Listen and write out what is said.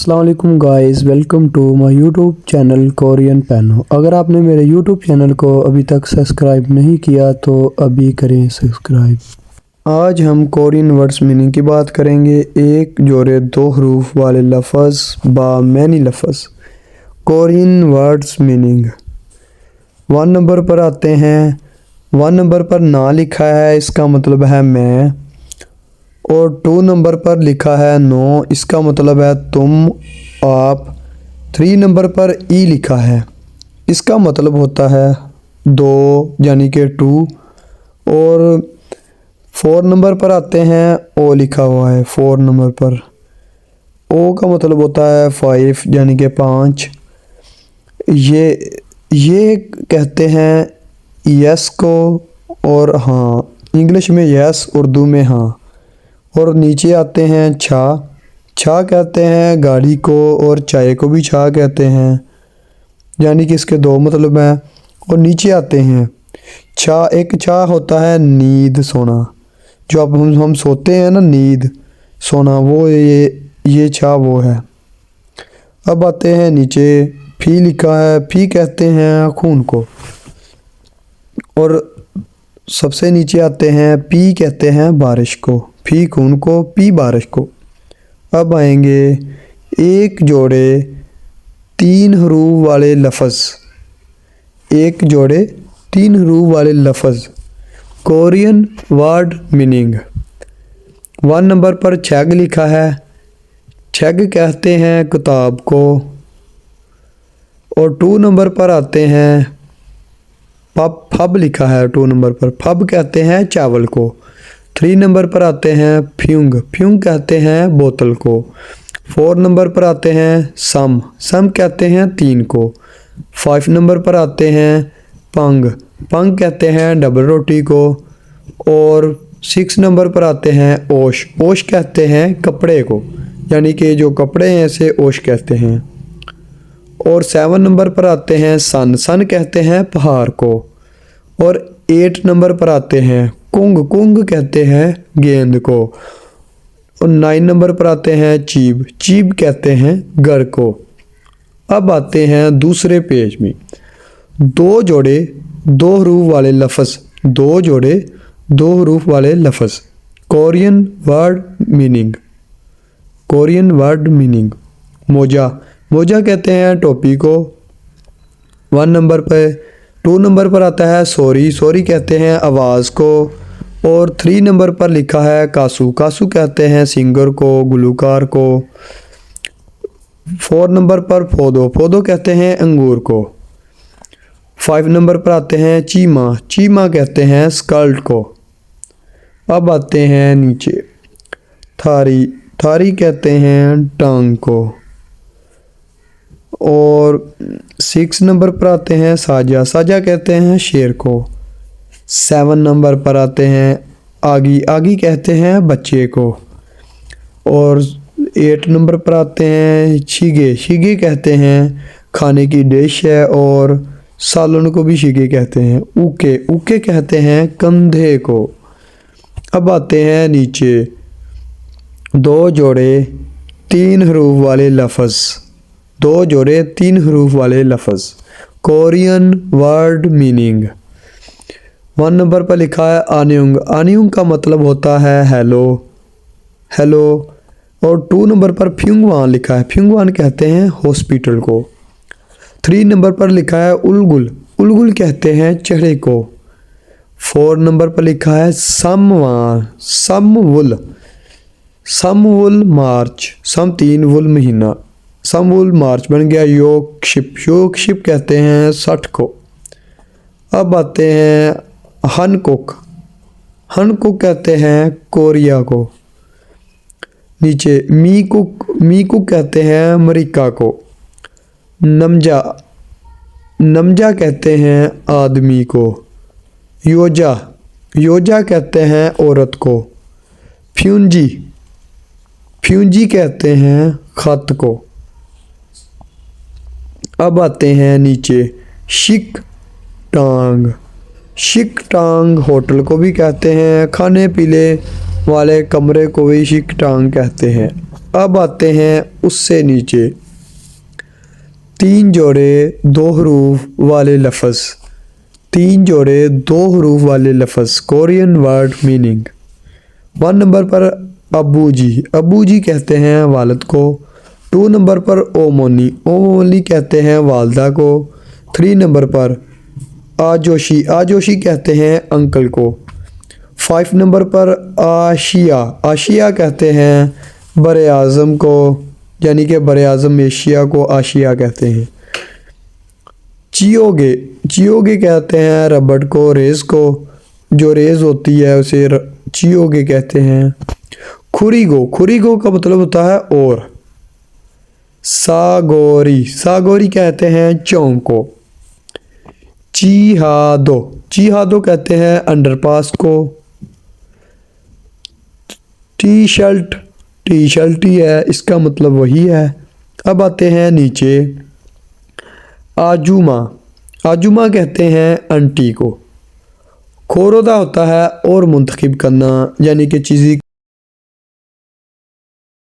अस्सलाम वालेकुम guys, welcome to my YouTube channel Korean पैनो। अगर आपने मेरे यूट्यूब चैनल को अभी तक सब्सक्राइब नहीं किया तो अभी करें सब्सक्राइब। आज हम कोरियन वर्ड्स मीनिंग की बात करेंगे। एक जोड़े दो हरूफ वाले लफ्ज़ बा मैनी लफ्ज़। कोरियन वर्ड्स मीनिंग 1 नंबर पर आते हैं। 1 नंबर पर ना लिखा है, इसका मतलब है मैं। और 2 नंबर पर लिखा है नो, इसका मतलब है तुम, आप। 3 नंबर पर ई लिखा है, इसका मतलब होता है दो, यानी कि 2। और 4 नंबर पर आते हैं, ओ लिखा हुआ है 4 नंबर पर। ओ का मतलब होता है 5, यानी कि 5। ये कहते हैं यस को और हाँ, इंग्लिश में यस, उर्दू में हाँ। और नीचे आते हैं छा। छा कहते हैं गाड़ी को, और चाय को भी छा कहते हैं, यानी कि इसके दो मतलब हैं। और नीचे आते हैं छा। एक छा होता है नींद, सोना। जो अब हम सोते हैं ना, नींद, सोना, वो ये छा वो है। अब आते हैं नीचे, फी लिखा है। फी कहते हैं खून को। और सबसे नीचे आते हैं पी, कहते हैं बारिश को। फी खून को, पी बारिश को। अब आएंगे एक जोड़े 3 हरूफ वाले लफ्ज़। एक जोड़े 3 हरूफ वाले लफ्ज़। कोरियन वर्ड मीनिंग 1 नंबर पर छेग लिखा है। छेग कहते हैं किताब को। और 2 नंबर पर आते हैं पब। फब लिखा है 2 नंबर पर। फब कहते हैं चावल को। 3 नंबर पर आते हैं फ्यूंग। फ्यूंग कहते हैं बोतल को। 4 नंबर पर आते हैं सम। सम कहते हैं 3 को। 5 नंबर पर आते हैं पंग। पंग कहते हैं डबल रोटी को। और 6 नंबर पर आते हैं ओश। ओश कहते हैं कपड़े को, यानी कि जो कपड़े हैं इसे ओश कहते हैं। और 7 नंबर पर आते हैं सन। सन कहते हैं पहाड़ को। और 8 नंबर पर आते हैं कुंग। कुंग कहते हैं गेंद को। और 9 नंबर पर आते हैं चीब। चीब कहते हैं घर को। अब आते हैं दूसरे पेज में। 2 जोड़े 2 हरूफ वाले लफ्ज़। 2 जोड़े 2 हरूफ वाले लफ्ज़। Korean word meaning. Korean word meaning मोजा। मोजा कहते हैं टोपी को। 1 नंबर पर। 2 नंबर पर आता है सॉरी। सॉरी कहते हैं आवाज़ को। और 3 नंबर पर लिखा है कासू। कासू कहते हैं सिंगर को, गुलूकार को। 4 नंबर पर फोदो। फोदो कहते हैं अंगूर को। 5 नंबर पर आते हैं चीमा। चीमा कहते हैं स्कर्ट को। अब आते हैं नीचे थारी। थारी कहते हैं टांग को। और 6 नंबर पर आते हैं साजा। साजा कहते हैं शेर को। 7 नंबर पर आते हैं आगी। आगी कहते हैं बच्चे को। और 8 नंबर पर आते हैं शिगे। शिगे कहते हैं खाने की डिश है। और सालन को भी शिगे कहते हैं। उके। उके कहते हैं कंधे को। अब आते हैं नीचे 2 जोड़े 3 हरूफ वाले लफ्ज़। 2 जोड़े 3 हरूफ वाले लफ्ज़। कोरियन वर्ड मीनिंग 1 नंबर पर लिखा है आन्युंग। आन्युंग का मतलब होता है हेलो, हेलो। और 2 नंबर पर फ्यूंगवान लिखा है। फ्यूंगवान कहते हैं हॉस्पिटल को। 3 नंबर पर लिखा है उलगुल। उलगुल कहते हैं चेहरे को। 4 नंबर पर लिखा है समवान। समवुल। समवुल मार्च। सम 3 वुल महीना। समवुल मार्च बन गया योग शिप। योग शिप कहते हैं 60 को। अब आते हैं हनकुक। हनकुक कहते हैं कोरिया को। नीचे मीकुक। मीकुक कहते हैं अमेरिका को। नमजा। नमजा कहते हैं आदमी को। योजा। योजा कहते हैं औरत को। फ्यूंजी। फ्यूंजी कहते हैं खत को। अब आते हैं नीचे शिक टांग। शिक टांग होटल को भी कहते हैं। खाने पीने वाले कमरे को भी शिक टांग कहते हैं। अब आते हैं उससे नीचे, 3 जोड़े 2 हरूफ वाले लफ्ज़, 3 जोड़े 2 हरूफ वाले लफ्ज़, कोरियन वर्ड मीनिंग। 1 नंबर पर अबू जी, अबू जी कहते हैं वालिद को। 2 नंबर पर ओमोनी, ओमोनी कहते हैं वालदा को। 3 नंबर पर आजोशी, आजोशी कहते हैं अंकल को। 5 नंबर पर आशिया, आशिया कहते हैं बरे आज़म को, यानी कि बरे आज़म एशिया को आशिया कहते हैं। चियोगे, चियोगे कहते हैं रबड़ को, रेज़ को, जो रेज़ होती है उसे चियोगे कहते हैं। खुरीगो, खुरीगो का मतलब होता है और। सागोरी, सागोरी कहते हैं चौंक को। चीहादो, चीहादो कहते हैं अंडरपास को। टी शर्ट, टी शर्ट ही है, इसका मतलब वही है। अब आते हैं नीचे, आजुमा, आजुमा कहते हैं आंटी को। खोरोदा होता है और मुंतखब करना, यानी कि चीज़